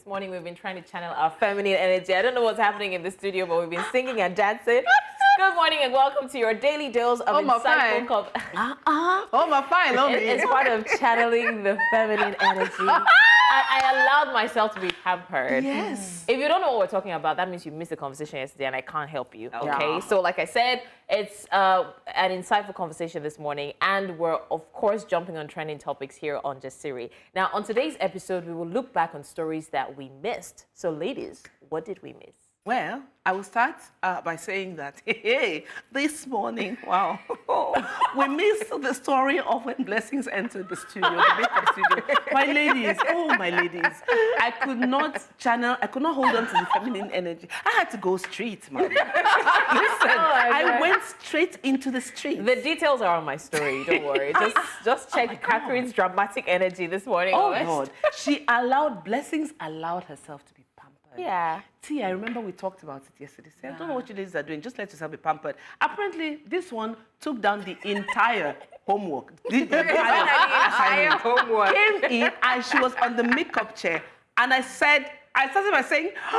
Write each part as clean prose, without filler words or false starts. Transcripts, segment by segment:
morning we've been trying to channel our feminine energy. I don't know what's happening in the studio, but we've been singing and dancing. Good morning and welcome to your daily dose of insightful Oh, my fine, love me. It's part of channeling the feminine energy. I allowed myself to be pampered. Yes. If you don't know what we're talking about, that means you missed the conversation yesterday and I can't help you, okay? Yeah. So like I said, it's an insightful conversation this morning, and we're, of course, jumping on trending topics here on Jasiri. Now, on today's episode, we will look back on stories that we missed. So ladies, what did we miss? Well, I will start by saying that, this morning, wow, we missed the story of when blessings entered the studio, the makeup studio. My ladies, I could not hold on to the feminine energy. I had to go street, man. Listen, I went straight into the street. The details are on my story, don't worry. Just check Catherine's dramatic energy this morning. Oh, God. Blessings allowed herself to be pampered. Yeah. T, I remember we talked about it yesterday. I don't know what you ladies are doing. Just let yourself be pampered. Apparently, this one took down the entire homework. The entire homework. Came in and she was on the makeup chair. And I started by saying, who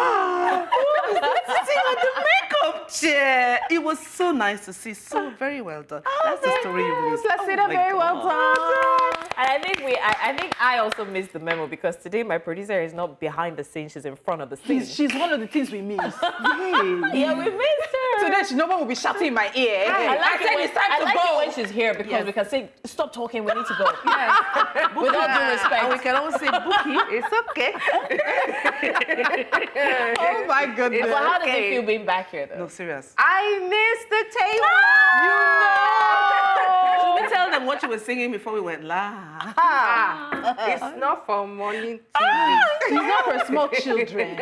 is that sitting on the makeup chair? It was so nice to see. So very well done. That's the story you missed. Very well done. And I think I also missed the memo because today my producer is not behind the scenes, she's in front of the scenes. She's one of the things we miss. Yeah, we missed her. Today, no one will be shouting in my ear. I like go. it when she's here because we can say, stop talking, we need to go. Yes. With all due respect. And we can always say, Bookie, it's okay. Oh my goodness. But how does it feel being back here, though? No, serious. I missed the table. Should we tell them what you were singing before we went live? It's not for morning TV. It's not for small children.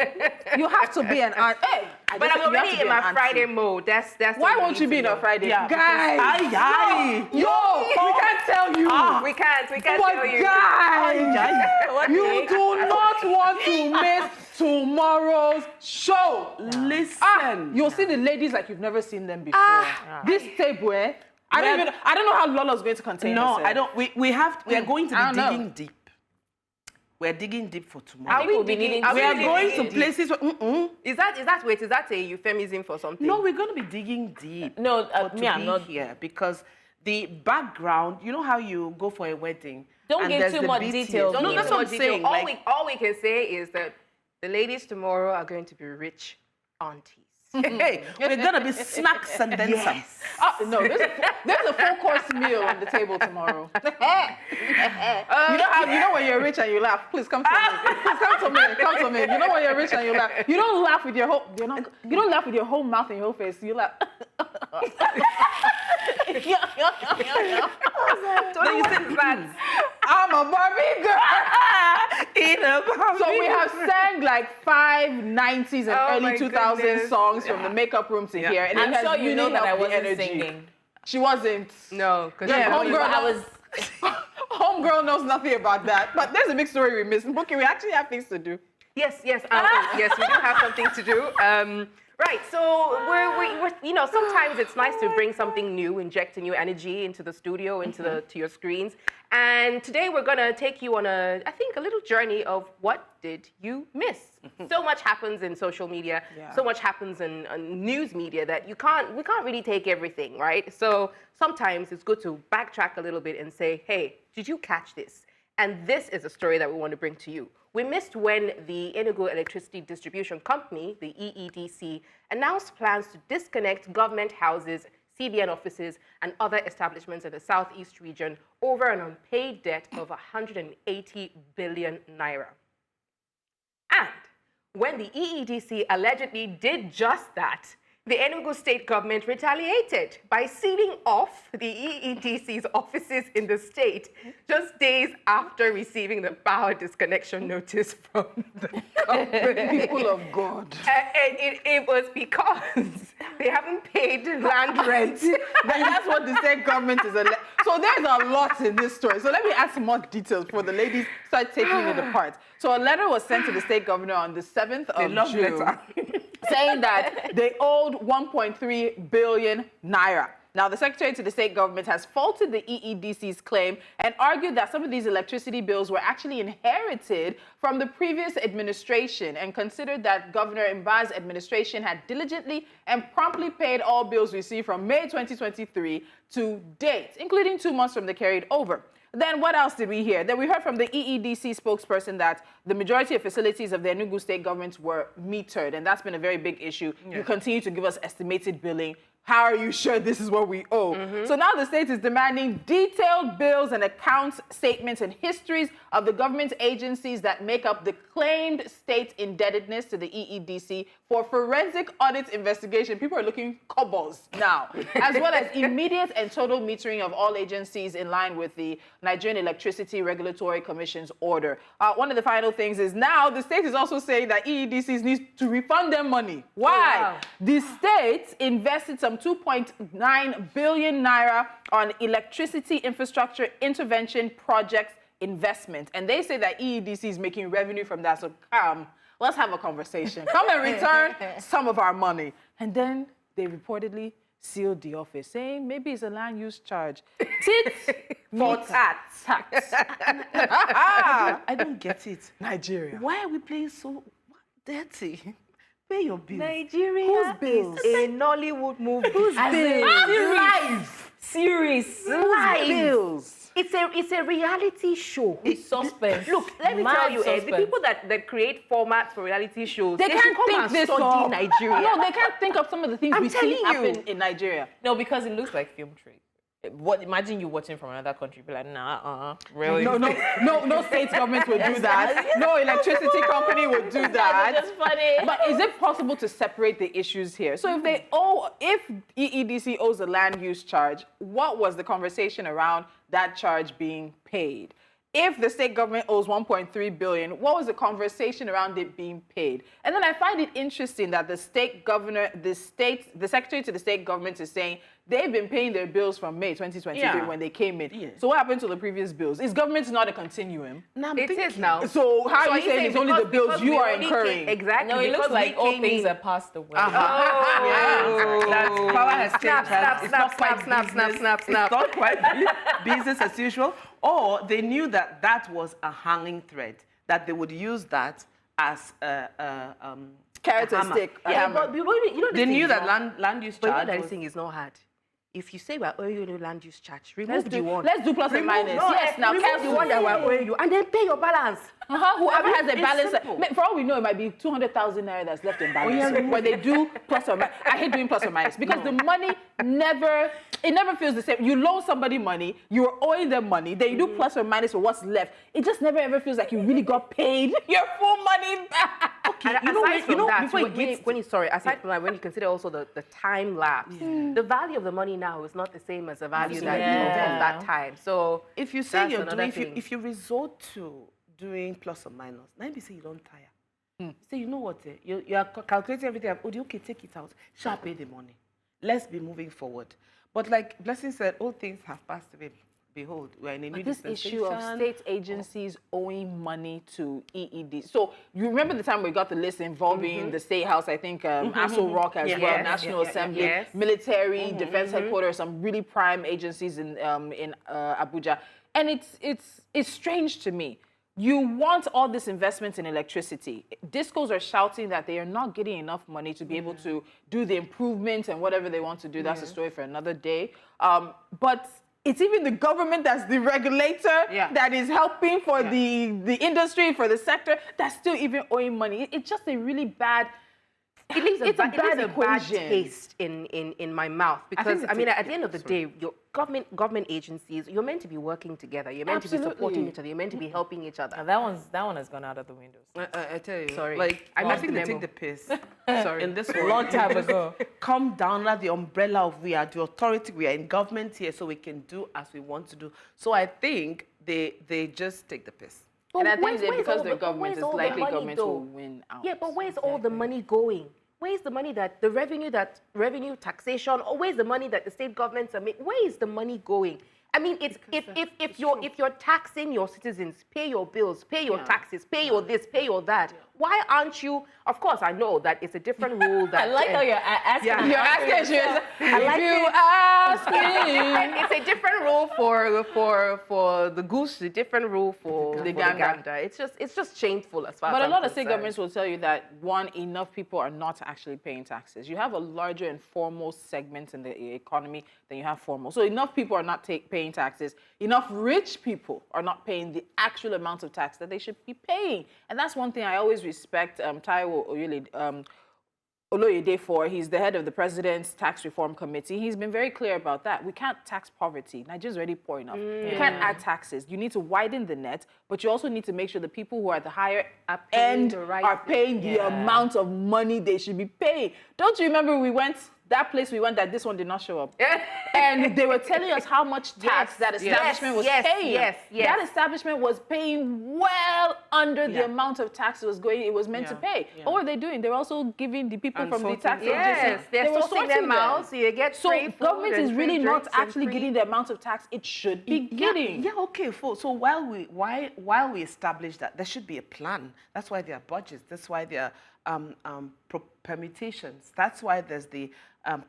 You have to be an aunt. Hey, But I'm already in my Friday mode. That's why won't you be in a Friday? Yeah, Guys. Yo, we can't tell you. We can't But tell you. guys, you do not want to miss tomorrow's show. Listen. You'll see the ladies like you've never seen them before. This table, I don't know how Lola's going to contain herself. I don't. We are going to be digging deep. We're digging deep for tomorrow. Are we digging? We are going to places where, Is that a euphemism for something? No, we're going to be digging deep. No, I'm not here because the background, you know how you go for a wedding. Don't and give there's too the much BTS. details. No, that's what I'm saying. All we can say is that the ladies tomorrow are going to be rich aunties. Hey, we're gonna be snacks and then some. No, there's a full course meal on the table tomorrow. You know when you're rich and you laugh. Please come to me. Please come to me. You know when you're rich and you laugh. You don't laugh with your whole. You don't laugh with your whole mouth and your whole face. You laugh. Then you think that I'm a Barbie girl. So we have sang like 5 90s and early 2000s songs from the makeup room to here. And I'm sure you know that I wasn't energy. singing. She wasn't. no, because Homegirl knows nothing about that. But there's a big story we missed. Okay, we actually have things to do. yes, we do have something to do. Right, so we're sometimes it's nice to bring something new, inject a new energy into the studio, to your screens. And today we're gonna take you on a little journey of what did you miss? So much happens in social media, so much happens in news media that we can't really take everything, right? So sometimes it's good to backtrack a little bit and say, hey, did you catch this? And this is a story that we want to bring to you. We missed when the Enugu Electricity Distribution Company, the EEDC, announced plans to disconnect government houses, CBN offices, and other establishments in the southeast region over an unpaid debt of 180 billion naira. And when the EEDC allegedly did just that, the Enugu state government retaliated by sealing off the EEDC's offices in the state just days after receiving the power disconnection notice from the government. People of God. And it was because they haven't paid land rent. That's what the state government is. So there's a lot in this story. So let me add some more details before the ladies start taking it apart. So a letter was sent to the state governor on the 7th of June saying that they owed 1.3 billion naira. Now, the Secretary to the State Government has faulted the EEDC's claim and argued that some of these electricity bills were actually inherited from the previous administration and considered that Governor Mba's administration had diligently and promptly paid all bills received from May 2023 to date, including 2 months from the carried over. Then what else did we hear? Then we heard from the EEDC spokesperson that the majority of facilities of the Enugu state government were metered, and that's been a very big issue. You continue to give us estimated billing. How are you sure this is what we owe? So now the state is demanding detailed bills and accounts statements and histories of the government agencies that make up the claimed state indebtedness to the EEDC for forensic audit investigation. People are looking cobbles now, as well as immediate and total metering of all agencies in line with the Nigerian Electricity Regulatory Commission's order. One of the final things is now the state is also saying that EEDCs need to refund them money. Why? Oh, wow. The state invested some 2.9 billion naira on electricity infrastructure intervention projects investment. And they say that EEDC is making revenue from that. So come, let's have a conversation. Come and return some of our money. And then they reportedly sealed the office, saying maybe it's a land use charge. Tit for tat. I don't get it. Nigeria. Why are we playing so dirty? Pay your bills. Nigeria Whose bills? is a Nollywood movie. Live series. Whose bills? It's a reality show. It's suspense. Look, let me Mad tell you, the suspense. people that create formats for reality shows, They should can't come think and this study up. Nigeria. No, they can't think of some of the things I'm we see telling you. happen in Nigeria. No, because it looks like film trade. What? Imagine you watching from another country, be like, nah, really? No state government would do that. No electricity company would do that. That's just funny. But is it possible to separate the issues here? So if EEDC owes a land use charge, what was the conversation around that charge being paid? If the state government owes 1.3 billion, what was the conversation around it being paid? And then I find it interesting that the state governor, the secretary to the state government is saying they've been paying their bills from May 2023 when they came in. Yeah. So what happened to the previous bills? Is government not a continuum? Now I'm It thinking, is now. So how are you saying it's only the bills because you we are only incurring? came- exactly. No, it looks because like we all came things in. are passed away. Yeah, that power has changed. Snap, It's snap, not quite snap, snap, business. snap, snap. It's not quite business as usual. Or they knew that that was a hanging thread, that they would use that as Carrot and hammer. stick. a Yeah, hammer. but you know They knew that land use But you know charge that was... this thing is not hard. If you say we're owing you no land use charge, Let's remove the one. do plus and minus. Yes, now remove the one that we're owing you, and then pay your balance. Whoever has a It's balance, simple. for all we know, it might be 200,000 naira that's left in balance. But they do plus or minus. I hate doing plus or minus because the money never feels the same. You loan somebody money, you're owing them money, then you do plus or minus for what's left. It just never ever feels like you really got paid your full money back. And you know, aside from that, before it gets aside from that, when you consider also the time lapse, the value of the money now is not the same as the value that of that time. So If you say that's you're another doing, thing. if you resort to doing plus or minus, now you say you don't tire. Say, you know what, you are calculating everything. Okay, take it out. Shall pay the money. Let's be moving forward. But like Blessing said, all things have passed away. Behold, we're in a new This dispensation. issue of state agencies owing money to EED. So you remember the time we got the list involving the State House, I think Aso Rock as well, Yes, National Assembly, yes. military, defense headquarters, some really prime agencies in Abuja. And it's strange to me. You want all this investment in electricity. Discos are shouting that they are not getting enough money to be able to do the improvements and whatever they want to do. That's a story for another day. But it's even the government that's the regulator that is helping for the industry, for the sector, that's still even owing money. It's just a really bad... it leaves It's a a bad bad equation. taste in my mouth because it's I mean a- at the end of the day, your government agencies, you're meant to be working together. You're meant to be supporting Absolutely. each other. You're meant to be helping each other. That one has gone out of the windows. I tell you, Sorry. like I I missed think the they memo. take the piss. Sorry. In this one, Long time ago. Come down under the umbrella of we are the authority, we are in government here, so we can do as we want to do. So I think they just take the piss. And I think where's- that where's because all they're the- government, where's it's all the likely money, government though? will win out. Yeah, but where's all the money going? Where's the money revenue taxation, or where's the money that the state governments are making? Where is the money going? I mean, it's if you're taxing your citizens, pay your bills, pay your taxes, pay your this, pay your that. Why aren't you? Of course, I know that it's a different rule. That I like how you're asking. You're asking. It's a different rule for the goose, a different rule for the gander. It's just shameful as far as But a lot of concerned. state governments will tell you that, one, enough people are not actually paying taxes. You have a larger and foremost segment in the economy than you have formal. So enough people are not paying taxes. Enough rich people are not paying the actual amount of tax that they should be paying. And that's one thing I always respect Taiwo Oloyede for. He's the head of the President's Tax Reform Committee. He's been very clear about that. We can't tax poverty. Nigeria's already poor enough. You can't add taxes. You need to widen the net, but you also need to make sure the people who are at the higher end are paying the amount of money they should be paying. Don't you remember that place we went that this one did not show up? And they were telling us how much tax that establishment was paying. That establishment was paying well under the amount of tax it was meant to pay. What were they doing? They were also giving the people from the tax agency. They were sorting them out, so you get free food. So government is really not actually getting the amount of tax it should be getting. Yeah, okay. So while we establish that, there should be a plan. That's why there are budgets. That's why there are permutations. That's why there's the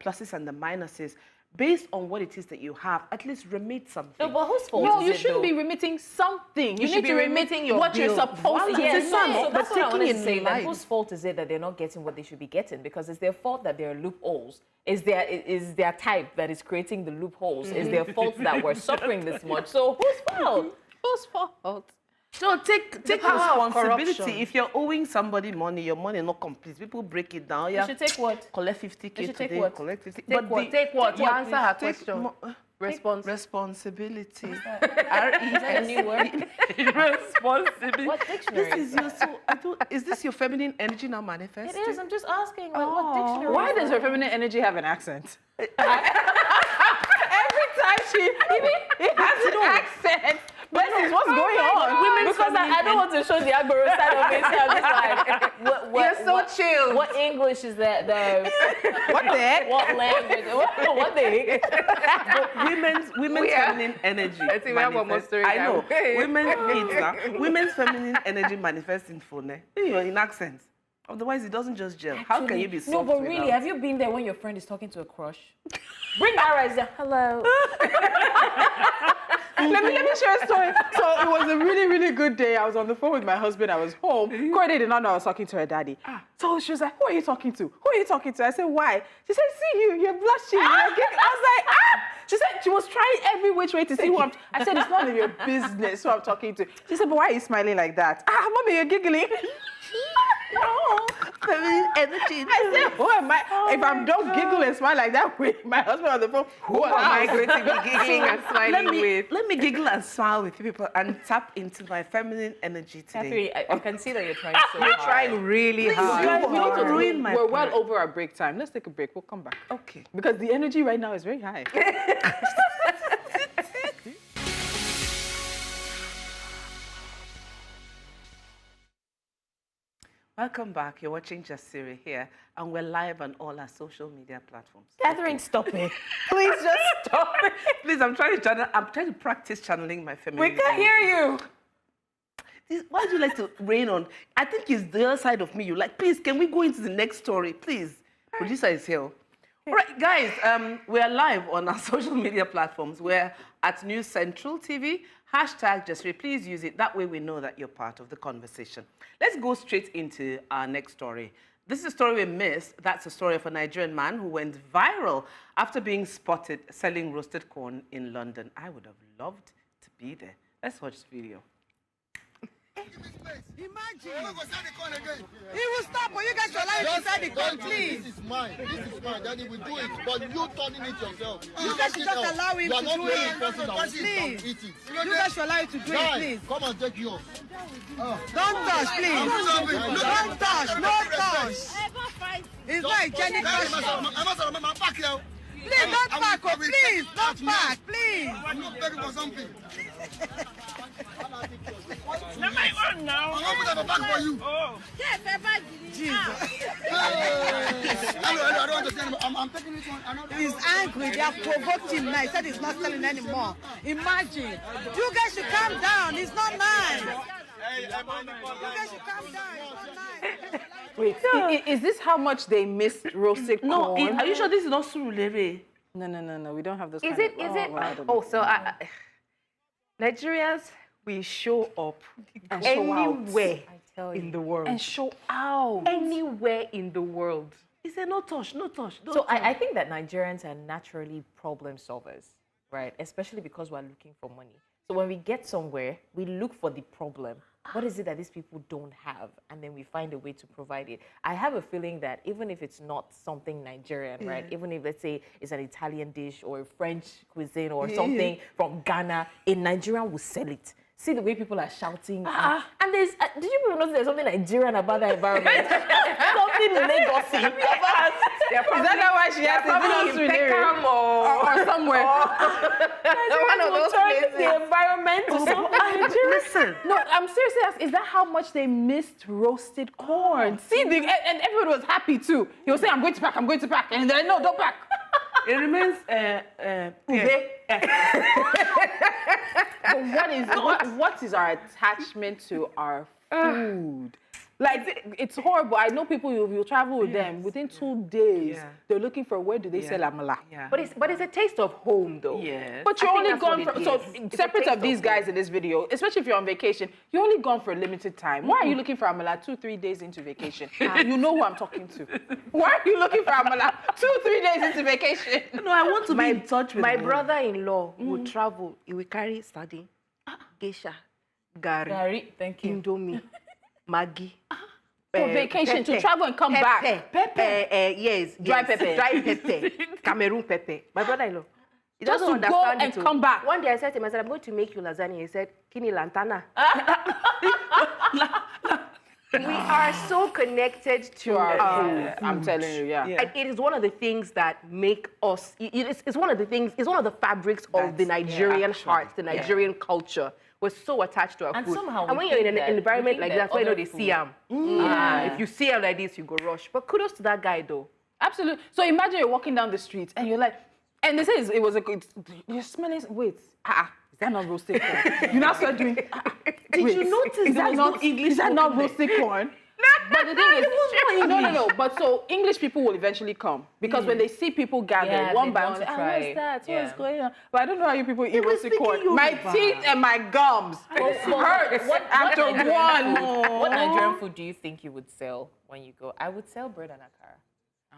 pluses and the minuses. Based on what it is that you have, at least remit something. No, but whose fault No, is you it, shouldn't though? be remitting something. You should need be to remitting your what you're bill. supposed to Yeah, get. so that's what I wanted to taking say. in That life. whose fault is it that they're not getting what they should be getting? Because it's their fault that there are loopholes. Is their type that is creating the loopholes? Is their fault that we're suffering this much? So whose fault? Whose fault? So take power of responsibility. corruption. If you're owing somebody money, your money not complete. People break it down. You should take what? Collect 50K You should take today. what? Collect 50. Take what? You answer her Take question. responsibility. Is that a new word? Responsibility. What dictionary? This is your is this your feminine energy now manifesting? It is. I'm just asking. What dictionary? Why does her feminine energy have an accent? Every time it has an accent. Blessings, what's going on? Because I don't want to show the Agbero side of it. So I'm just like, You're so chill. What English is that? What the heck? What language? What the heck? Women's feminine energy. I think we have one more story I now. know. Women's feminine energy manifests in phone. In accents. Otherwise, it doesn't just gel. How can you be soft? No, but really, have you been there when your friend is talking to a crush? Bring Ara. Hello. Let me share a story. So it was a really, really good day. I was on the phone with my husband. I was home. Corey did not know I was talking to her daddy. So she was like, who are you talking to? Who are you talking to? I said, why? She said, see you, you're blushing. You're giggling. I was like, She said she was trying every which way to see who I said, it's none of your business who I'm talking to. She said, but why are you smiling like that? Mommy, you're giggling. No. Feminine energy. I said, who am I? If I don't giggle and smile like that with my husband on the phone, who am I going to be giggling and smiling with? Let me giggle and smile with people and tap into my feminine energy today. Catherine, I can see that you're trying so You're hard. trying really hard. Guys, we need to ruin my We're part. well over our break time. Let's take a break. We'll come back. Okay. Because the energy right now is very high. Welcome back. You're watching Jasiri here, and we're live on all our social media platforms. Catherine, stop it. Please just stop it. Please, I'm trying to practice channeling my feminine. We can't hear you. Why do you like to rain on? I think it's the other side of me. You like, please, can we go into the next story, please? Producer is here. All right, guys, we're live on our social media platforms. We're at News Central TV, #Jasiri. Please use it. That way we know that you're part of the conversation. Let's go straight into our next story. This is a story we missed. That's the story of a Nigerian man who went viral after being spotted selling roasted corn in London. I would have loved to be there. Let's watch this video. Imagine. He will stop, but you guys will allow him inside the corn, please. This is mine. Daddy will do it, but you turning it yourself. You guys should just allow him to do it. Please. Please. You guys should allow him to do it, please. Come and take yours. Don't touch, please. Don't touch. No touch. It's not hygienic fashion. Please, don't back, oh, please. Don't back, please. I'm not begging for something. am now. I'm going to put a bag for you. Oh. Yes, a bag. Jesus. Hello, I don't understand. I'm taking this one. He's angry. They have provoked him now. He said he's not selling anymore. Imagine. You guys should calm down. It's not nice. You guys should calm down. It's not nice. Wait, is this how much they missed roasted corn? No, are you sure this is not surulere? No. We don't have this. Is it? Nigerians, we show up And show out. anywhere in the world. And show out. Anywhere in the world. He said, no touch. So I think that Nigerians are naturally problem solvers, right? Especially because we're looking for money. So when we get somewhere, we look for the problem. What is it that these people don't have? And then we find a way to provide it. I have a feeling that even if it's not something Nigerian, right? Even if, let's say, it's an Italian dish or a French cuisine or something from Ghana, a Nigerian will sell it. See the way people are shouting. And there's, did you people notice there's something Nigerian about that environment? Something Lagosy. Is that why she has to be in Peckham or somewhere? One of those places. The environment to something. Listen. No, I'm seriously asking, is that how much they missed roasted corn? See, and everyone was happy too. He was saying, I'm going to pack. And they're like, no, don't pack. It remains But what is our attachment to our food? Like, it's horrible. I know people, you travel with them. Within 2 days, they're looking for where do they sell amala. Yeah. But it's a taste of home, though. Yes. But you're I think only that's gone what for, it so is. It's a separate taste of these of guys home. in this video, especially if you're on vacation, you're only gone for a limited time. Why are you looking for amala 2-3 days into vacation? You know who I'm talking to. Why are you looking for amala 2-3 days into vacation? No, I want to be in touch with My them. brother-in-law will travel. He will carry sardine, geisha, gari, Thank you. indomie, Maggi. For vacation, to travel and come back. Pepper. Yes. Dry pepper. Dry pepper. Cameroon pepper. My brother-in-law. He Just doesn't to go understand and it. come back. One day I said to him, I said, I'm going to make you lasagna. He said, Kini lantana. We are so connected to our food. I'm telling you, yeah. And it is one of the things that make us, it's one of the fabrics of the Nigerian heart, the Nigerian culture. We're so attached to our And food. somehow and we when you're in think an that- environment we like think that, that's why that they other see them. If you see them like this, you go rush. But kudos to that guy, though. Absolutely. So imagine you're walking down the street and you're like, and they say it was you're smelling, wait, is that not roasted corn? You now start doing, Did you notice is there that was not no English Is that not spoken there? roasted corn? But the thing is, no. But so English people will eventually come because when they see people gather Yeah, one they by want one, to say, try. what's that? Yeah. What's going on? But I don't know how you people eat roasted speaking corn. My Yoruba. teeth and my gums hurt after one. What Nigerian food do you think you would sell when you go? I would sell bread and akara.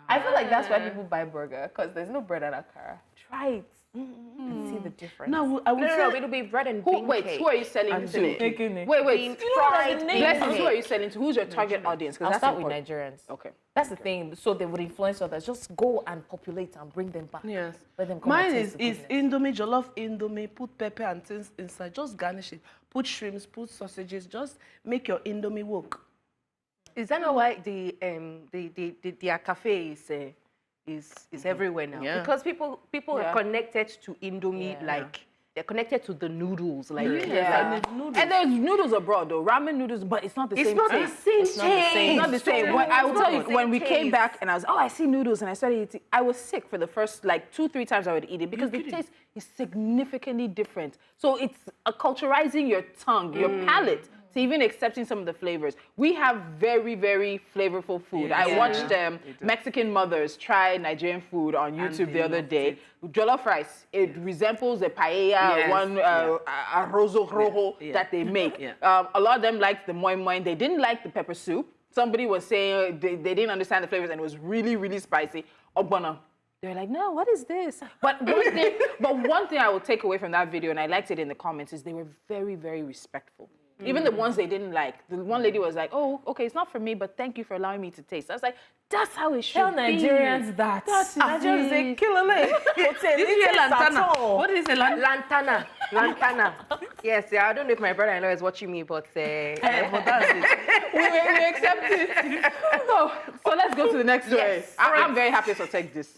I feel like that's why people buy burger, because there's no bread and akara. Try it and see the difference. No, I would No, say it'll be bread and Who, bean wait, cake. who are you selling to? Ekene. Wait. fried Blessings, who are you selling to? Who's your target audience? 'Cause I'll that's start with important. Nigerians. Okay. That's the thing. So they would influence others. Just go and populate and bring them back. yes. Let them come and Mine taste is the goodness. Indomie, jollof Indomie, put pepper and things inside. Just garnish it. Put shrimps, put sausages. Just make your Indomie work. Is that not why their cafe is everywhere now? Yeah. Because people Yeah. are connected to Indomie, Yeah. like they're connected to the noodles, like Yeah. And noodles. And there's noodles abroad though, ramen noodles, but it's not the it's same not thing. the same It's not the same. It's not the same. When, I will tell you, It's not the when we same came taste. back and I was, I see noodles, and I started eating, I was sick for the first like 2-3 times I would eat it because the taste is significantly different. So it's acculturizing your tongue, your palate, to even accepting some of the flavors. We have very, very flavorful food. I watched Mexican mothers try Nigerian food on YouTube the other day. Jollof rice, it resembles a paella, one arroz rojo that they make. A lot of them liked the moi moi. They didn't like the pepper soup. Somebody was saying they didn't understand the flavors and it was really, really spicy. Ogbonna. They're like, no, what is this? But one thing I will take away from that video, and I liked it in the comments, is they were very, very respectful. Even the ones they didn't like. The one lady was like, oh, okay, it's not for me, but thank you for allowing me to taste. I was like, that's how it should Tell be. Nigerians that. That's Nigerians say, it. kill a leg. What is a lantana? Lantana. Yes, yeah, I don't know if my brother-in-law is watching me, but But that's it. we accept it. So let's go to the next story. I'm very happy to take this.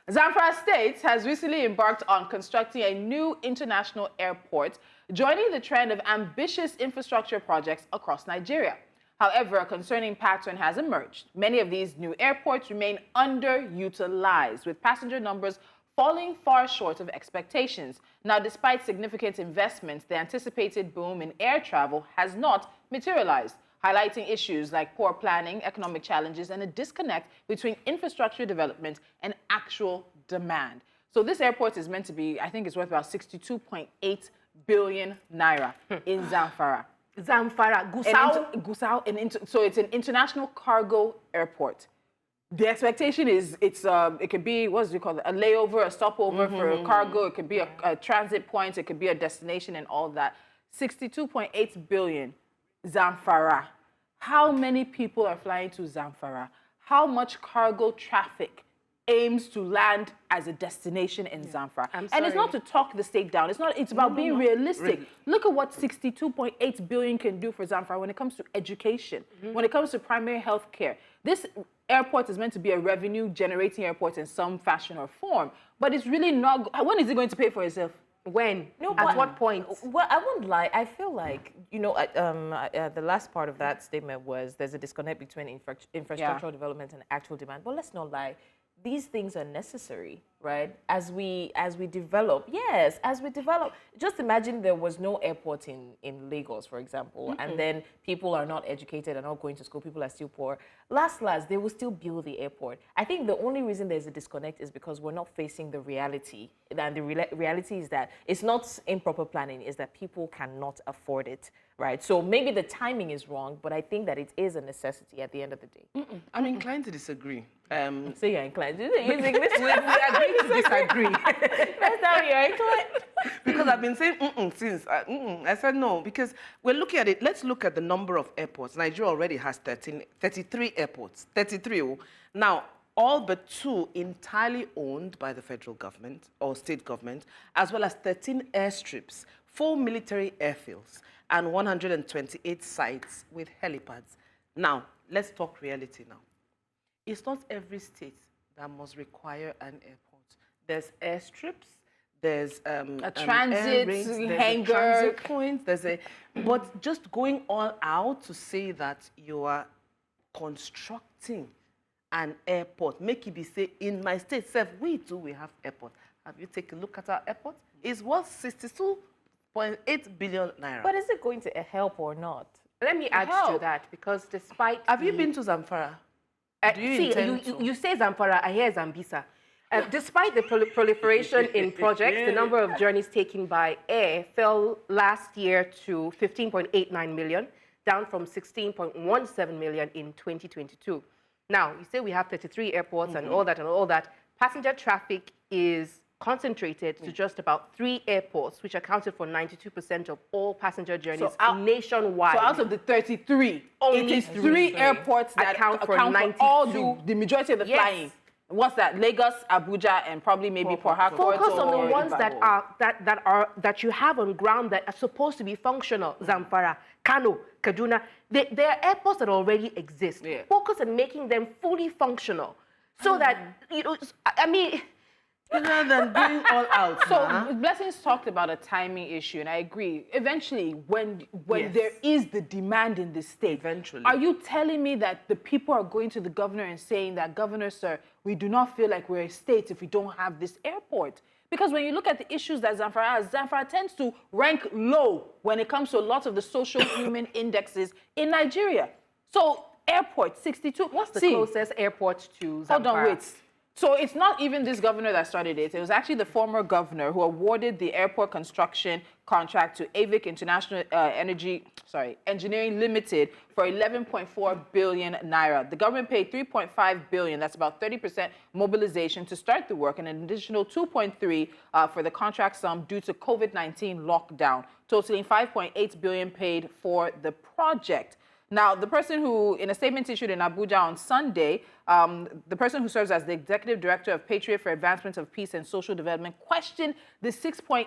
Zamfara State has recently embarked on constructing a new international airport, joining the trend of ambitious infrastructure projects across Nigeria. However, a concerning pattern has emerged. Many of these new airports remain underutilized, with passenger numbers falling far short of expectations. Now, despite significant investments, the anticipated boom in air travel has not materialized, highlighting issues like poor planning, economic challenges, and a disconnect between infrastructure development and actual demand. So this airport is meant to be, I think it's worth about 62.8 billion naira in Zamfara. Zamfara, Gusau. So it's an international cargo airport. The expectation is it could be, what do you call it, a layover, a stopover for cargo. It could be a transit point. It could be a destination and all that. 62.8 billion, Zamfara. How many people are flying to Zamfara? How much cargo traffic aims to land as a destination in Zamfara? And it's not to talk the state down. It's about being realistic. Really? Look at what 62.8 billion can do for Zamfara when it comes to education, when it comes to primary health care. This airport is meant to be a revenue-generating airport in some fashion or form, but it's really not. When is it going to pay for itself? When? No, at what point? Well, I won't lie. I feel like, the last part of that statement was there's a disconnect between infrastructural development and actual demand. But let's not lie. These things are necessary, right? As we develop, yes, as we develop. Just imagine there was no airport in Lagos, for example, and then people are not educated and not going to school, people are still poor. Last, they will still build the airport. I think the only reason there's a disconnect is because we're not facing the reality. And the reality is that it's not improper planning, it's that people cannot afford it, right? So maybe the timing is wrong, but I think that it is a necessity at the end of the day. I'm inclined to disagree. So you're inclined to use English? We agree to disagree. That's how you're inclined. Because I've been saying since. I said no, because we're looking at it. Let's look at the number of airports. Nigeria already has 33 airports. 33. Now, all but 2 entirely owned by the federal government or state government, as well as 13 airstrips, 4 military airfields, and 128 sites with helipads. Now, let's talk reality now. It's not every state that must require an airport. There's airstrips, there's a transit hangar, transit point, but just going all out to say that you are constructing an airport, make it be say in my state, we have airport. Have you taken a look at our airport? It's worth 62.8 billion naira. But is it going to help or not? Let me add to that, because despite Have you been to Zamfara? You say Zamfara, I hear Zambisa. Despite the proliferation in projects, the number of journeys taken by air fell last year to 15.89 million, down from 16.17 million in 2022. Now, you say we have 33 airports and all that. Passenger traffic is concentrated to just about 3 airports, which accounted for 92% of all passenger journeys nationwide. So out of the 33, it is 3 airports that account for all the majority of the flying. What's that? Lagos, Abuja, and probably maybe Port Harcourt. Focus on the ones that you have on ground that are supposed to be functional. Zamfara, Kano, Kaduna. They are airports that already exist. Yeah. Focus on making them fully functional, so that rather than going all out. So Blessings talked about a timing issue, and I agree. Eventually, when there is the demand in the state, are you telling me that the people are going to the governor and saying that, Governor, sir, we do not feel like we're a state if we don't have this airport? Because when you look at the issues that Zamfara has, Zamfara tends to rank low when it comes to a lot of the social human indexes in Nigeria. So airport, 62. What's the closest airport to Zamfara? Hold on, wait. So it's not even this governor that started it. It was actually the former governor who awarded the airport construction contract to Avic International Engineering Limited for 11.4 billion naira. The government paid 3.5 billion, that's about 30% mobilization, to start the work, and an additional 2.3 for the contract sum due to COVID-19 lockdown, totaling 5.8 billion paid for the project. Now, the person who, in a statement issued in Abuja on Sunday, the person who serves as the executive director of Patriot for Advancement of Peace and Social Development questioned the $6.8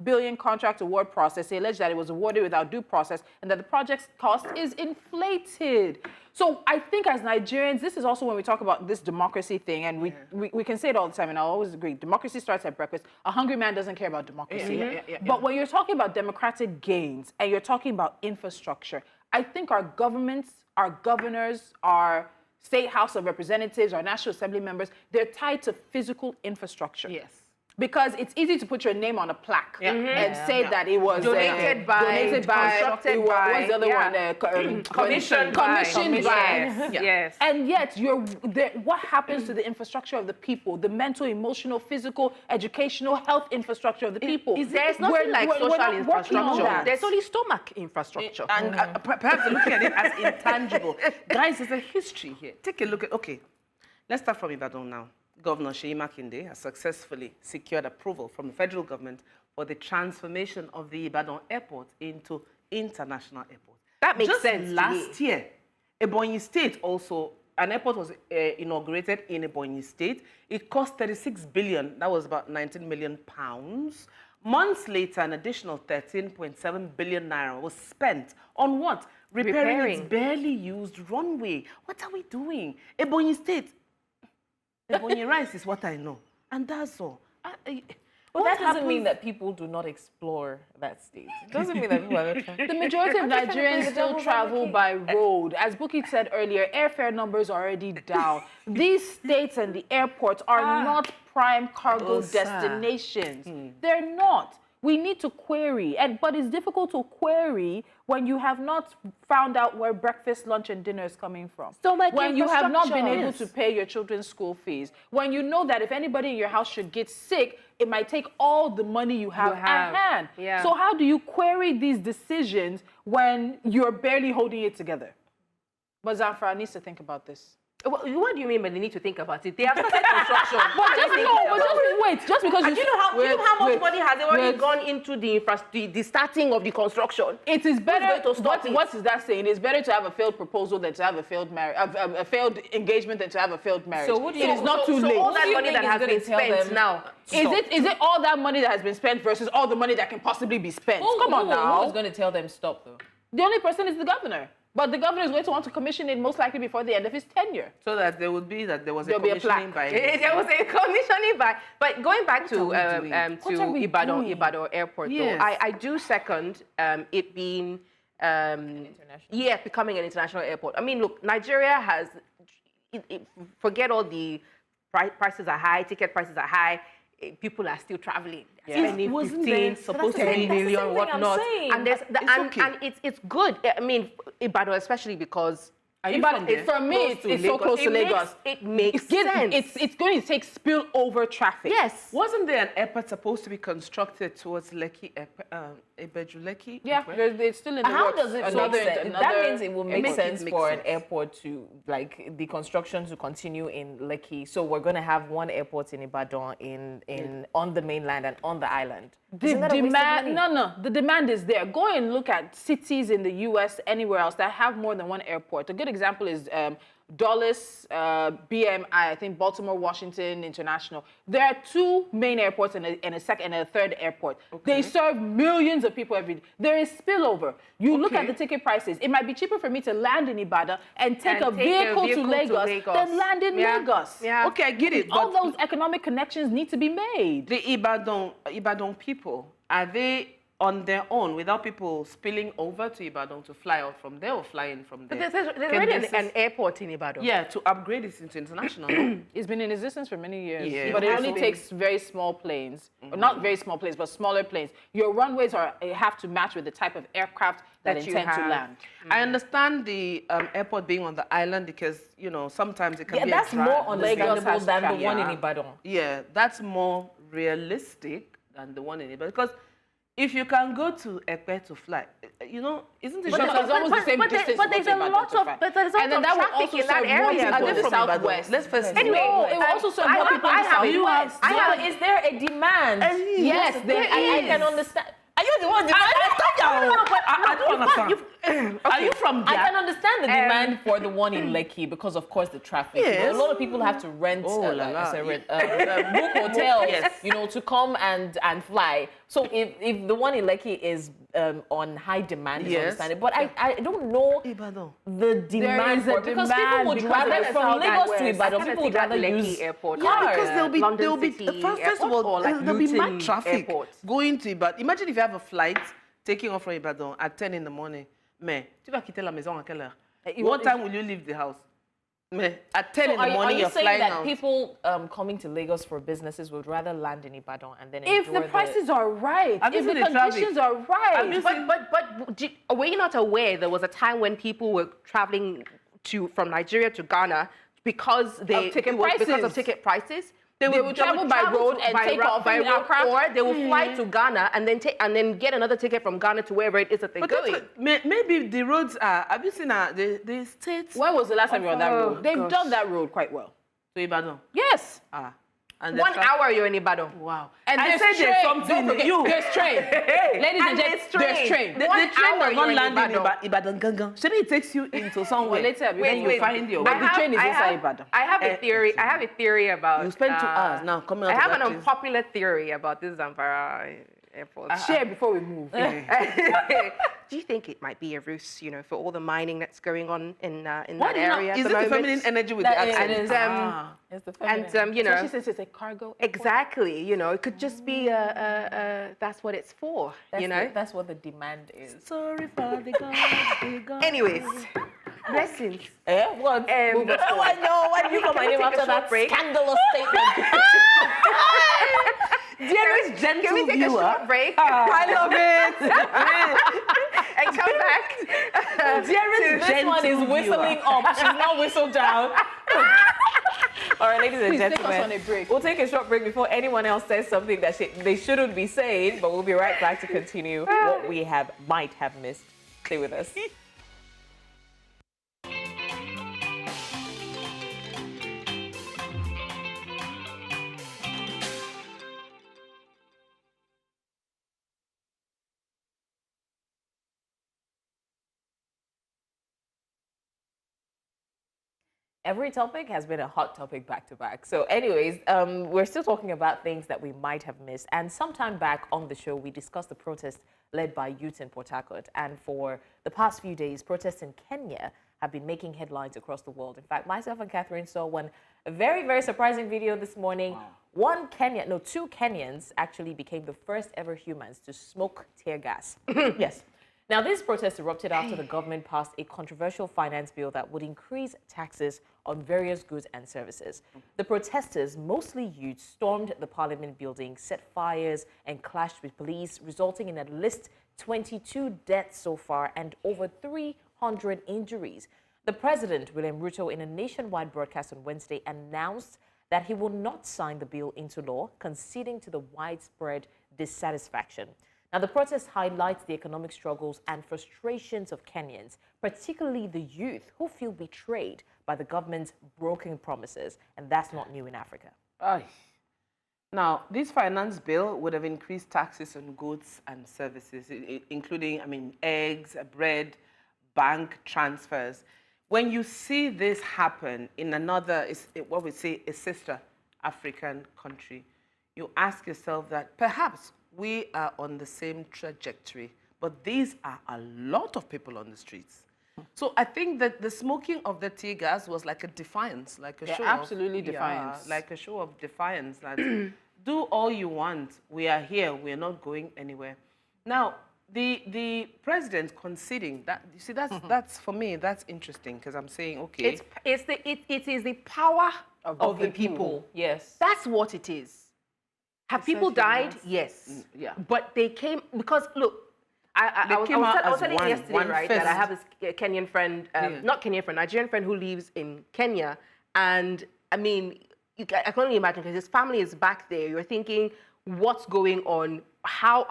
billion contract award process. He alleged that it was awarded without due process and that the project's cost is inflated. So I think as Nigerians, this is also when we talk about this democracy thing, and we can say it all the time, and I'll always agree, democracy starts at breakfast. A hungry man doesn't care about democracy. But when you're talking about democratic gains and you're talking about infrastructure, I think our governments, our governors, our State House of Representatives, our National Assembly members, they're tied to physical infrastructure. Yes. Because it's easy to put your name on a plaque and say that it was donated by, constructed by, what's the other one? Commissioned by. Yes. And yet, what happens to the infrastructure of the people, the mental, emotional, physical, educational, health infrastructure of the people? There's nothing like social infrastructure. There's only stomach infrastructure. And perhaps looking at it as intangible. Guys, there's a history here. Take a look at, okay, let's start from Ibadan now. Governor Seyi Makinde has successfully secured approval from the federal government for the transformation of the Ibadan airport into international airport. That makes Just sense. last year, Ebonyi State also, an airport was inaugurated in Ebonyi State. It cost 36 billion. That was about 19 million pounds. Months later, an additional 13.7 billion naira was spent on what? Repairing its barely used runway. What are we doing? Ebonyi State. Ebonyi rice is what I know. And that's all. But that doesn't mean that people do not explore that state. It doesn't mean that people are The majority of Nigerians still travel by road. As Buki said earlier, airfare numbers are already down. These states and the airports are not prime cargo destinations. They're not. We need to query, but it's difficult to query when you have not found out where breakfast, lunch, and dinner is coming from. So like when you have not been able Yes. to pay your children's school fees, when you know that if anybody in your house should get sick, it might take all the money you have at hand. Yeah. So how do you query these decisions when you're barely holding it together? But Zamfara needs to think about this. What do you mean by they need to think about it? They have started construction. Just because Do you know how much money has already gone into the starting of the construction? It is better. going to stop it? What is that saying? It's better to have a failed proposal than to have a failed marriage, a failed engagement than to have a failed marriage. So what do you- it is not too So late. all that do you money think that is has gonna been tell spent them- now. Is it all that money that has been spent versus all the money that can possibly be spent? Come on Who now. is going to tell them stop, though? The only person is the governor. But the governor is going to want to commission it most likely before the end of his tenure. So that there would be there was There'll be a commissioning plaque. by. There was a commissioning by. But going back What are we doing? What are we Ibadan doing? Airport, Yes. though, I do second it being becoming an international airport. I mean, look, Nigeria has forget all the prices are high, ticket prices are high. People are still traveling. Spending Wasn't 15, there supposed to That's the be same million, thing I'm whatnot. saying. And there's it's good. I mean, Ibadan especially because For me, it's so close to Lagos. It makes sense. It's going to take spillover traffic. Yes. Wasn't there an airport supposed to be constructed towards Lekki, Ibeju Lekki? Yeah, it's still in the How works. does it make sense? That means it will make makes sense it for make an airport to, like, the construction to continue in Lekki. So we're going to have one airport in Ibadan, on the mainland and on the island. The Isn't that a waste of demand, money? the demand is there. Go and look at cities in the U.S., anywhere else that have more than one airport. A good example is Dulles, BMI, I think Baltimore, Washington International. There are two main airports and a third airport. They serve millions of people every day. There is spillover. You look at the ticket prices. It might be cheaper for me to land in Ibadan and take a vehicle to Lagos than land in Lagos. Yeah. Okay, I get it. All But those economic connections need to be made. the Ibadan people, are they on their own without people spilling over to Ibadan to fly out from there or fly in from there? But there's Can already this an is- airport in Ibadan. Yeah, to upgrade it into international. No? It's been in existence for many years, Yeah. but it Has only been. takes very small planes, or not very small planes, but smaller planes. Your runways have to match with the type of aircraft that That you intend to have. land. I understand the airport being on the island because, sometimes it can Yeah, be that's a drag. more Lagos understandable has than the traffic. one in Yeah. Ibadan. Yeah, that's more realistic than the one in Ibadan. Because if you can go to Ekpe to fly, isn't it But just it's almost the same distance. but to there's go to a Ibadan lot to of fly. but there's a And lot then of that will traffic also in that serve more area. people Are in they the from Ibadan? southwest. Let's first Anyway, No, it will also serve more people in the southwest. Is there a demand? Yes, there I is. can understand. Are you the one demanding? I don't understand. Are you from from I there. can understand the demand for the one in Lekki because, of course, the traffic. You know, Yes. a lot of people have to rent, Oh, la, la. book hotels, Yes. you know, to come and fly. So if the one in Lekki is on high demand, is Yes. understandable. But I don't know Ibadan. the demand is for a it because demand people would because rather that's how from that Lagos works. to Ibadan, people would rather use Airport. Yeah, cars. because there'll be London City first of Airport all or like there'll be Luton mad traffic Airport. going to Ibadan. Imagine if you have a flight taking off from Ibadan at 10 in the morning. Mais, tu vas quitter la maison à quelle heure? What time will you leave the house? Mais, at 10 So in the morning, are you you're saying flying that out. people coming to Lagos for businesses would rather land in Ibadan and then If endure the prices are right, Have you if the seen the traffic? conditions are Have right. you seen- But were you not aware there was a time when people were traveling from Nigeria to Ghana because ticket because of prices. ticket prices? They would travel by road and take off by in road, Accra. or they will fly to Ghana and then get another ticket from Ghana to wherever it is that they're But going. maybe the roads are. Have you seen the states When was the last time you were on that Oh, road? They've gosh. done that road quite well. to Ibadan? Yes. And the 1 traffic- hour you're in Ibadan. Wow. And I there's said train. there's something. Don't forget, You. there's train. Ladies and And gentlemen, there's there's train. train. The One train hour does not you're in land in Ibadan. Ibadan Gangan. Shouldn't it takes you into somewhere? Well, later, then you find your But way. the train is inside Ibadan. I have a theory. I have a theory about. You spend 2 hours now coming out I of have that an place. unpopular theory about this Zamfara airport. Share before we move. Do you think it might be a ruse, for all the mining that's going on in Why that do you not- area at Is the it the moment? feminine energy with That the is- accent? it is. It's the feminine. Especially since it's a cargo airport. Exactly, it could just be that's what it's for, That's what the demand is. Sorry for the gods. Anyways, blessings. What? Move us Oh, I know. Why did you call my Can we name take a after short that break? scandalous statement? Dearest gentle Can we take a viewer. short break I love it. and come back? Dearest This one is gentle whistling viewer. up. She's not whistled down. All right, ladies and Please take us gentlemen, on a break. we'll take a short break before anyone else says something that they shouldn't be saying, but we'll be right back to continue what we might have missed. Stay with us. Every topic has been a hot topic back to back. So anyways, we're still talking about things that we might have missed. And sometime back on the show, we discussed the protest led by youth in Port Harcourt. And for the past few days, protests in Kenya have been making headlines across the world. In fact, myself and Catherine saw a very, very surprising video this morning. Wow. Two Kenyans actually became the first ever humans to smoke tear gas. Yes. Now, this protest erupted after the government passed a controversial finance bill that would increase taxes on various goods and services. The protesters, mostly youth, stormed the parliament building, set fires, and clashed with police, resulting in at least 22 deaths so far and over 300 injuries. The president, William Ruto, in a nationwide broadcast on Wednesday, announced that he will not sign the bill into law, conceding to the widespread dissatisfaction. Now, the protest highlights the economic struggles and frustrations of Kenyans, particularly the youth, who feel betrayed by the government's broken promises. And that's not new in Africa. Aye. Now, this finance bill would have increased taxes on goods and services, including, eggs, bread, bank transfers. When you see this happen in another, what we say, a sister African country, you ask yourself that perhaps we are on the same trajectory, but these are a lot of people on the streets. So I think that the smoking of the tear gas was like a defiance, like a show absolutely of defiance. like a show of defiance. That do all you want. We are here. We are not going anywhere. Now, the president conceding that. You see, that's for me. That's interesting because I'm saying, okay, It is the power of the people. Yes. That's what it is. Have people died? Yes. yeah. But they came because look, I came out was as telling you one yesterday, right, that I fist. have this Kenyan friend, not Kenyan friend, Nigerian friend who lives in Kenya, and I mean, I can only imagine because his family is back there. You're thinking, what's going on? How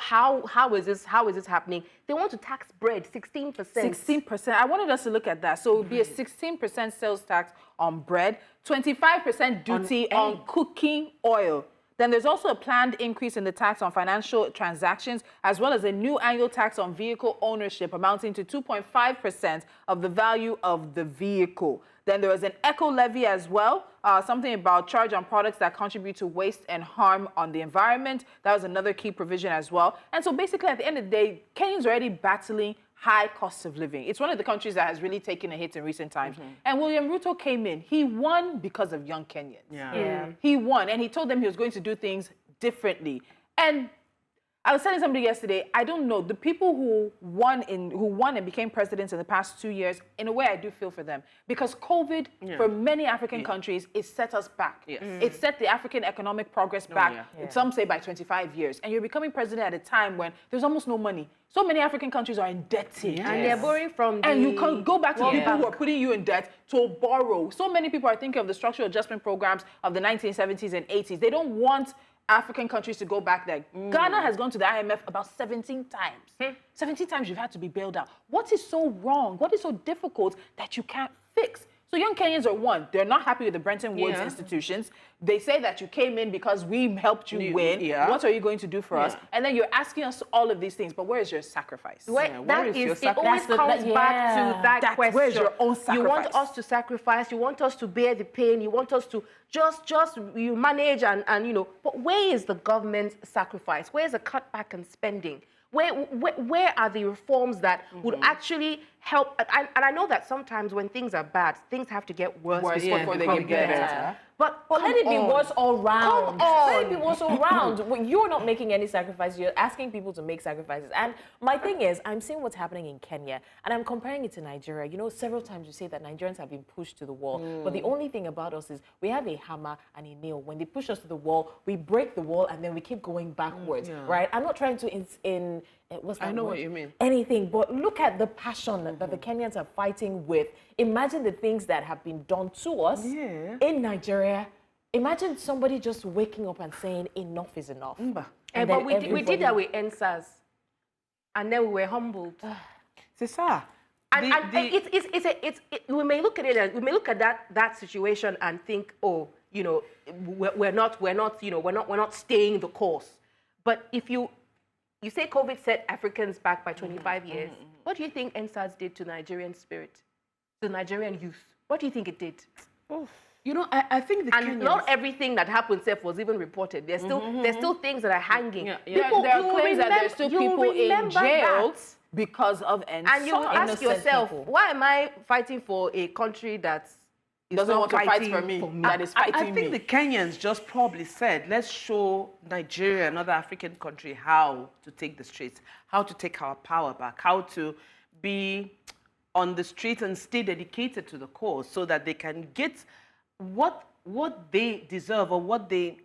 is this happening? They want to tax bread 16%. 16%. I wanted us to look at that. So it would be a 16% sales tax on bread, 25% duty on cooking oil. Then there's also a planned increase in the tax on financial transactions, as well as a new annual tax on vehicle ownership amounting to 2.5% of the value of the vehicle. Then there was an eco levy as well, something about charge on products that contribute to waste and harm on the environment. That was another key provision as well. And so basically, at the end of the day, Kenyans are already battling high costs of living. It's one of the countries that has really taken a hit in recent times. And William Ruto came in. He won because of young Kenyans. He won, and he told them he was going to do things differently. And I was telling somebody yesterday, I don't know, the people who won and became presidents in the past 2 years, in a way I do feel for them. Because COVID, for many African countries, it set us back. It set the African economic progress back, some say by 25 years. And you're becoming president at a time when there's almost no money. So many African countries are indebted. And they're borrowing from And you can go back to people who are putting you in debt to borrow. So many people are thinking of the structural adjustment programs of the 1970s and 80s. They don't want African countries to go back there. Ghana has gone to the IMF about 17 times. 17 times you've had to be bailed out. What is so wrong? What is so difficult that you can't fix? So young Kenyans are one. They're not happy with the Bretton Woods institutions. They say that you came in because we helped you win. What are you going to do for us? And then you're asking us all of these things, but where is your sacrifice? That is, it always comes back to that question. Where's your own sacrifice? You want us to sacrifice, you want us to bear the pain, you want us to just you manage and you know, but where is the government's sacrifice? Where is the cutback in spending? Where are the reforms that would actually help? And I know that sometimes when things are bad, things have to get worse before they get better. But let it be worse all round. Come on. Let it be worse all round. You're not making any sacrifices. You're asking people to make sacrifices. And my thing is, I'm seeing what's happening in Kenya, and I'm comparing it to Nigeria. You know, several times you say that Nigerians have been pushed to the wall. But the only thing about us is we have a hammer and a nail. When they push us to the wall, we break the wall, and then we keep going backwards, right? I'm not trying to what's that I know word? what you mean. Anything, but look at the passion that the Kenyans are fighting with. Imagine the things that have been done to us in Nigeria. Imagine somebody just waking up and saying enough is enough. But we did that with NSAS, and then we were humbled. C'est ça. We may look at it and we may look at that situation and think, oh, you know, we're not staying the course. But if you say COVID set Africans back by 25 years, what do you think NSAS did to Nigerian spirit, to Nigerian youth? What do you think it did? You know, I think the Kenyans... not everything that happened was even reported. There's still things that are hanging. There are claims that there's still people in jail because of NSAS. And you ask yourself, why am I fighting for a country that doesn't want to fight for me? That is fighting me. I think the Kenyans just probably said, let's show Nigeria, another African country, how to take the streets, how to take our power back, how to be on the street and stay dedicated to the cause so that they can get what they deserve, or what they,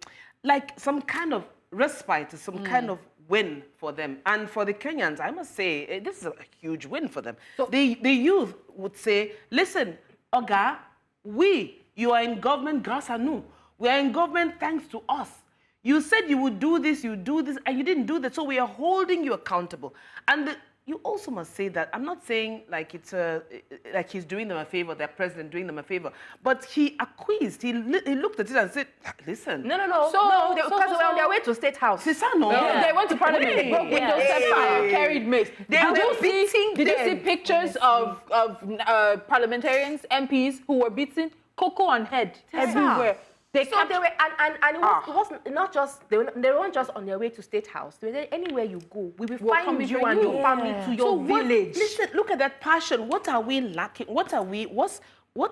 like some kind of respite, some kind of win for them. And for the Kenyans, I must say, this is a huge win for them. So the youth would say, listen, Oga, you are in government grâce à nous. We are in government thanks to us. You said you would do this, and you didn't do that, so we are holding you accountable. And you also must say that, I'm not saying like it's like he's doing them a favor, their president doing them a favor, but he acquiesced, he looked at it and said, listen. No. Because they were on their way to State House. C'est ça, no? They went to Parliament, broke windows, set fire, carried mace. Did you see pictures of parliamentarians, MPs who were beaten? Cocoa on head everywhere. It wasn't not just they weren't just on their way to State House. They were anywhere you go, we will find you and your family to your village. Listen, look at that passion. What are we lacking? What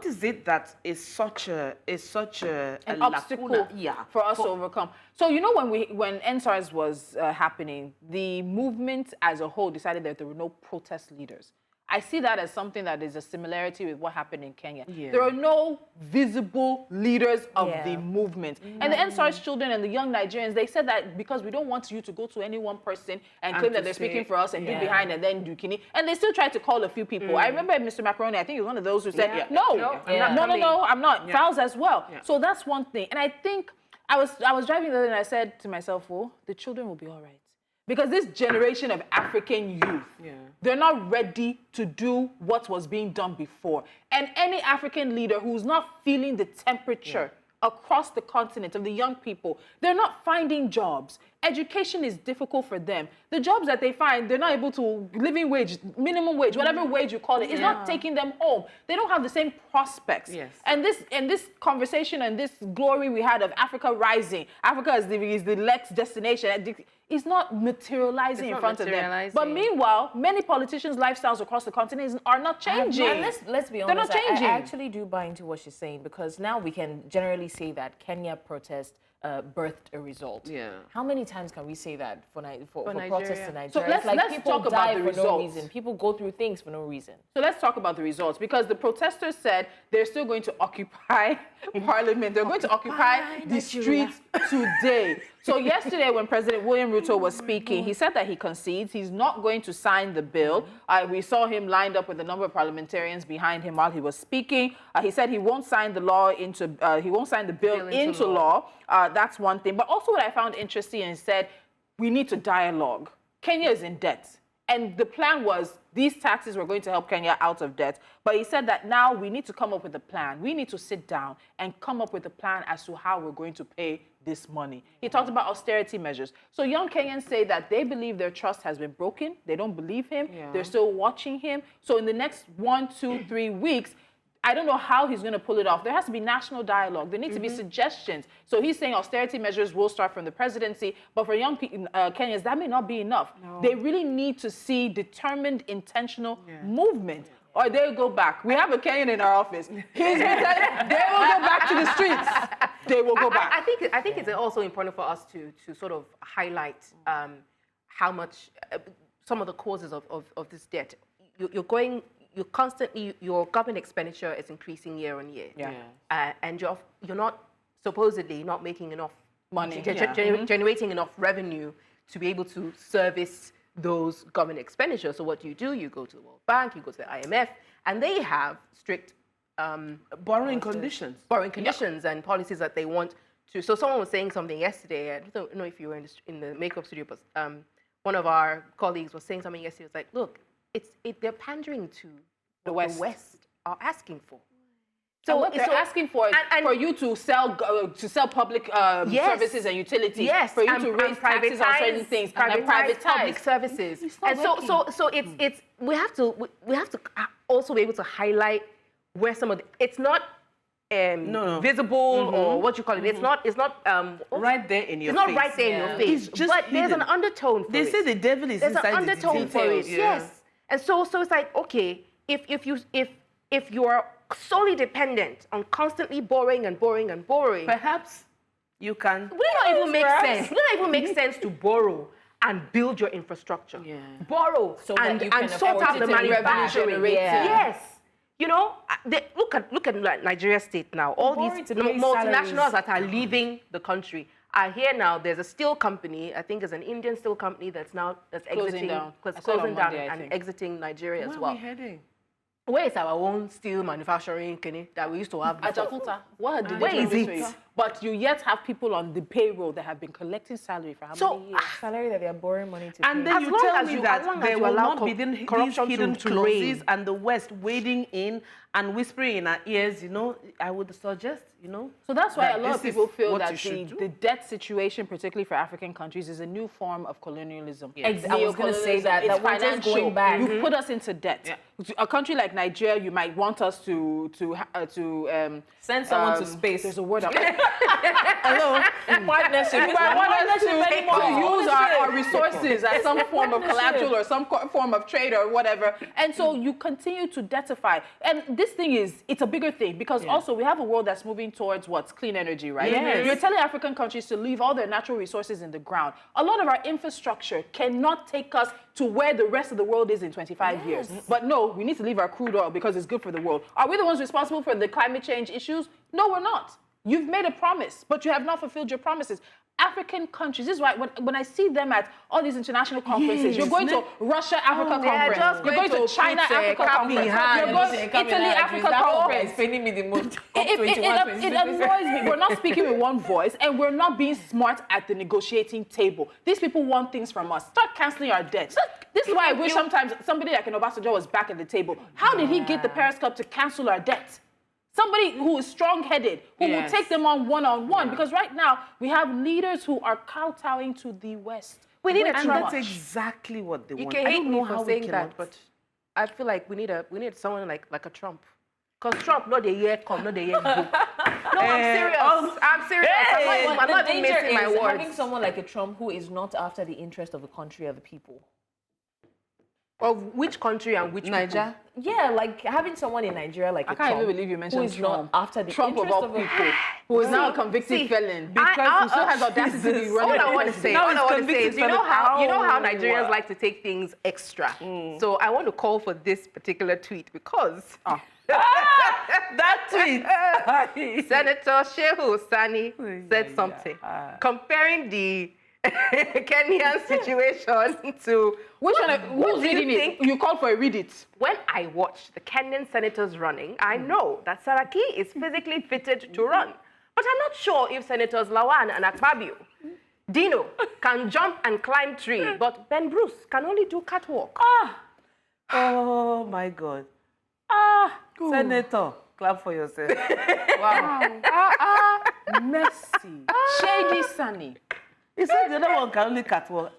is it that is such an obstacle for us to overcome? So you know when NSAS was happening, the movement as a whole decided that there were no protest leaders. I see that as something that is a similarity with what happened in Kenya. There are no visible leaders of the movement. And the NSAS children and the young Nigerians, they said that because we don't want you to go to any one person and claim that they're speaking for us and hid behind and then do kini. And they still tried to call a few people. I remember Mr. Macaroni, I think he was one of those who said, no, I'm not. Fouls as well. So that's one thing. And I think I was driving the other day and I said to myself, oh, the children will be all right. Because this generation of African youth, they're not ready to do what was being done before. And any African leader who's not feeling the temperature across the continent of the young people. They're not finding jobs. Education is difficult for them. The jobs that they find, they're not able to, living wage, minimum wage, whatever wage you call it, is not taking them home. They don't have the same prospects. Yes. And this conversation and this glory we had of Africa rising, Africa is the next destination, is not materializing in front of them. But meanwhile, many politicians' lifestyles across the continent are not changing. And let's be honest, They're not changing. I actually do buy into what she's saying, because now we can generally say that Kenya protest birthed a result. Yeah. How many times can we say that for Nigeria? protests in Nigeria? So let's people talk about die the for no results. reason. People go through things for no reason. So let's talk about the results, because the protesters said they're still going to occupy Parliament. They're going to occupy the streets today. So yesterday, when President William Ruto was speaking, he said that he concedes. He's not going to sign the bill. We saw him lined up with a number of parliamentarians behind him while he was speaking. He said he won't sign the bill into law. That's one thing. But also, what I found interesting, is said we need to dialogue. Kenya is in debt. And the plan was these taxes were going to help Kenya out of debt. But he said that now we need to come up with a plan. We need to sit down and come up with a plan as to how we're going to pay this money. He talked about austerity measures. So young Kenyans say that they believe their trust has been broken. They don't believe him. Yeah. They're still watching him. So in the next 1, 2, 3 weeks, I don't know how he's going to pull it off. There has to be national dialogue. There need to be suggestions. So he's saying austerity measures will start from the presidency, but for young Kenyans, that may not be enough. No. They really need to see determined, intentional movement. Or they'll go back. We have a Kenyan in our office. They will go back to the streets. They will go back. I think it's also important for us to sort of highlight how much some of the causes of this debt. Your government expenditure is increasing year on year. Yeah. And you're not supposedly not making enough money, generating enough revenue to be able to service those government expenditures. So what do? You go to the World Bank, you go to the IMF, and they have strict borrowing conditions. And policies that they want to. So someone was saying something yesterday. I don't know if you were in the makeup studio, but one of our colleagues was saying something yesterday. It's like, look, they're pandering to the West are asking for. So what they're asking for is for you to sell public services and utilities. Yes, for you to raise taxes on certain things and privatize public services. And so it's we have to also be able to highlight where some of it's not visible or what you call it. It's not right there in your face. It's not right there in your face. It's just but hidden. There's an undertone for it. They say the devil is inside the details. There's an undertone for it. Yes. And so it's like, okay, if you're solely dependent on constantly borrowing, perhaps you can. Would it not even make sense? Would it not even make sense to borrow and build your infrastructure? Yeah. Borrow and sort out the manufacturing. Yes. You know, look at Nigeria state now. All these multinationals that are leaving the country are here now. There's a steel company, I think it's an Indian steel company that's closing down and exiting Nigeria as well. Where are we heading? Where is our own steel manufacturing, Kenny, that we used to have before? Where is it? But you yet have people on the payroll that have been collecting salary for how many years? Salary that they are borrowing money to and pay. then you tell me that there will not be these hidden to clauses reign. and the West wading in and whispering in our ears, I would suggest, So that's why a lot of people feel that the the debt situation, particularly for African countries, is a new form of colonialism. Yes. I was going to say that we're just going back. You put us into debt. Yeah. A country like Nigeria, you might want us to send someone to space. There's a word up. Hello. Partnership. You might want us to use our resources as some form of collateral or some form of trade or whatever. And so you continue to debtify. And this thing it's a bigger thing because also we have a world that's moving towards clean energy, right? Yes. You're telling African countries to leave all their natural resources in the ground. A lot of our infrastructure cannot take us to where the rest of the world is in 25 years. But no, we need to leave our crude oil because it's good for the world. Are we the ones responsible for the climate change issues? No, we're not. You've made a promise, but you have not fulfilled your promises. African countries, this is why when I see them at all these international conferences, you're going to Russia Africa conference, you're going to China Africa conference, you're going to Italy Africa conference. Paying me the most. It annoys me. We're not speaking with one voice, and we're not being smart at the negotiating table. These people want things from us. Start canceling our debts. This is why I wish sometimes somebody like an Obasanjo was back at the table. How did he get the Paris Club to cancel our debt? Somebody who is strong-headed, who will take them on one-on-one. Because right now, we have leaders who are kowtowing to the West. We need a And Trump. that's exactly what they You want. can I hate don't me know for how saying we that, cannot. but I feel like we need someone like a Trump. Because Trump, not the year come, not the year go. No, I'm serious. I'm serious. I'm not even missing my words. Having someone like a Trump who is not after the interest of the country or the people. Of which country and which Niger? Yeah, like having someone in Nigeria like I a can't Trump even believe you who mentioned is Trump. not after the Trump of interest all of the people, who is now a convicted felon. Because He still has audacity to be running. All I want to say, is, you know how Nigerians like to take things extra. So I want to call for this particular tweet because That tweet. Senator Shehu Sani said something comparing the Kenyan situation to Which one? what Who's do you reading think? it? You called for a read it. When I watch the Kenyan senators running, I know that Saraki is physically fitted to run. But I'm not sure if Senators Lawan and Akpabio, Dino, can jump and climb tree, but Ben Bruce can only do catwalk. Oh my God. Senator, clap for yourself. Wow. Messy. Shady Sunny. He said the other one can only catwalk.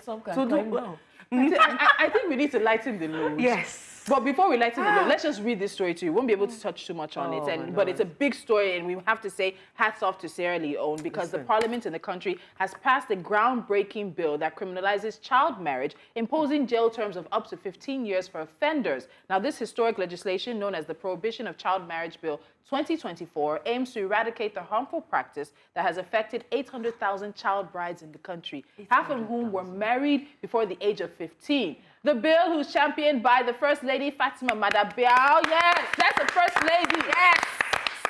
some kind So of do I think we need to lighten the load. Yes. But before we lighten the load, let's just read this story to you. We won't be able to touch too much on it, but it's a big story, and we have to say hats off to Sierra Leone because the parliament in the country has passed a groundbreaking bill that criminalizes child marriage, imposing jail terms of up to 15 years for offenders. Now, this historic legislation, known as the Prohibition of Child Marriage Bill 2024, aims to eradicate the harmful practice that has affected 800,000 child brides in the country, half of whom were married before the age of 15. The bill, who's championed by the First Lady Fatima Madabiao, yes, that's the First Lady, yes,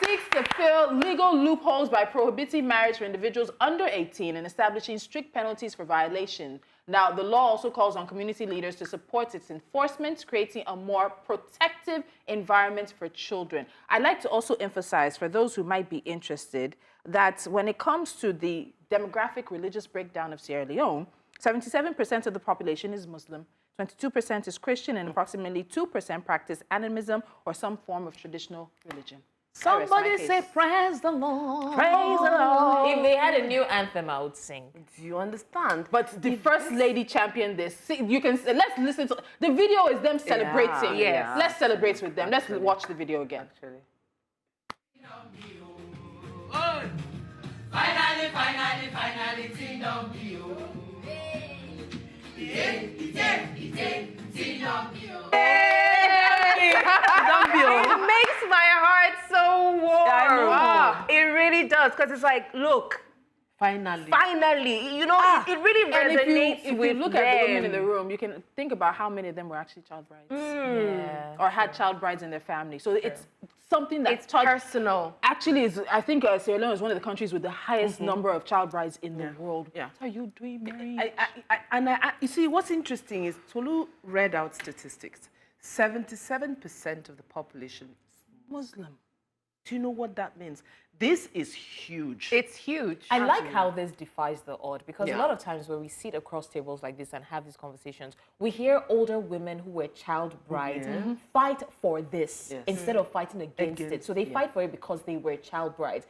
seeks to fill legal loopholes by prohibiting marriage for individuals under 18 and establishing strict penalties for violation. Now, the law also calls on community leaders to support its enforcement, creating a more protective environment for children. I'd like to also emphasize, for those who might be interested, that when it comes to the demographic religious breakdown of Sierra Leone, 77% of the population is Muslim, 22% is Christian, and approximately 2% practice animism or some form of traditional religion. Somebody say, praise the Lord. Praise the Lord. If they had a new anthem, I would sing. Do you understand? But the First Lady championed this. See, you can, let's listen to, the video is them celebrating. yes. Let's celebrate with them. Let's watch the video again. Finally, Kingdom Bio. It makes my heart so warm. I know. It really does, because it's like, look, finally, you know, it really And resonates if with you look them. at the women in the room, you can think about how many of them were actually child brides. Yeah. Or had child brides in their family. So it's something that's It's personal. Actually, I think Sierra Leone is one of the countries with the highest number of child brides in the world. Yeah. What are you doing, Mary? You see, what's interesting is Tolu read out statistics. 77% of the population is Muslim. Do you know what that means? This is huge. It's huge. I like how this defies the odd because Yeah. a lot of times when we sit across tables like this and have these conversations, we hear older women who were child brides fight for this instead of fighting against it. So they fight for it because they were child brides.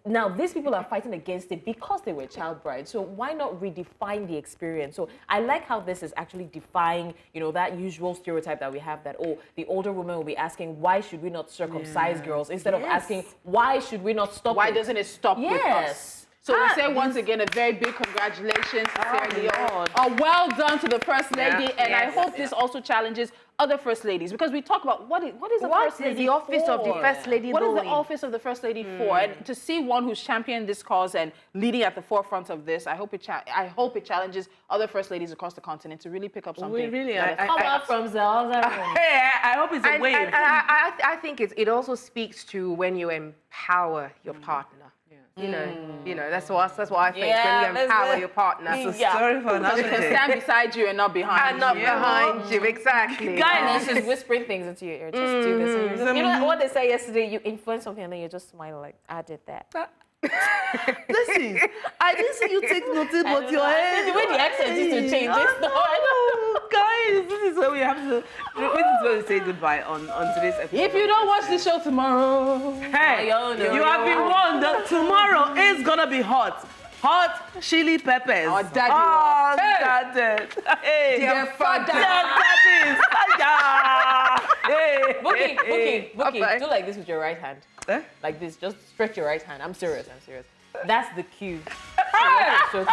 Now, these people are fighting against it because they were child brides. So why not redefine the experience? So I like how this is actually defying, you know, that usual stereotype that we have that, oh, the older women will be asking, why should we not circumcise girls? Instead of asking, why should we not stop Why it? doesn't it stop with us? So we say once again a very big congratulations to Sierra Leone. Well done to the First Lady, and I hope this also challenges other First Ladies, because we talk about what is the First Lady the office of the for? First Lady What is doing? the office of the First Lady for? And to see one who's championed this cause and leading at the forefront of this, I hope it challenges other First Ladies across the continent to really pick up something. We really that are. is- Come out from the other room. I hope it's a wave. And I think it also speaks to when you empower your partner. You know, that's what I think. Yeah, when you empower your partner. Sorry for They another can day. stand beside you and not behind And not you. behind you, exactly. Guys, this is whispering things into your ear. Just do this. And you're just, you know what they say yesterday? You influence something and then you just smile like, I did that. Listen, I didn't see you take notice, but your The head. way the accent used to change. It's not. guys, this is where we have to. This is where we say goodbye on today's episode. If you don't watch the show tomorrow, hey, you have been warned that tomorrow is gonna be hot. Hot chili peppers. Oh, daddy. Oh, Hey. daddy. Hey. Dear father. Dear daddies. Hey. Bookie, do like this with your right hand. Eh? Like this, just stretch your right hand. I'm serious. That's the cue. That's the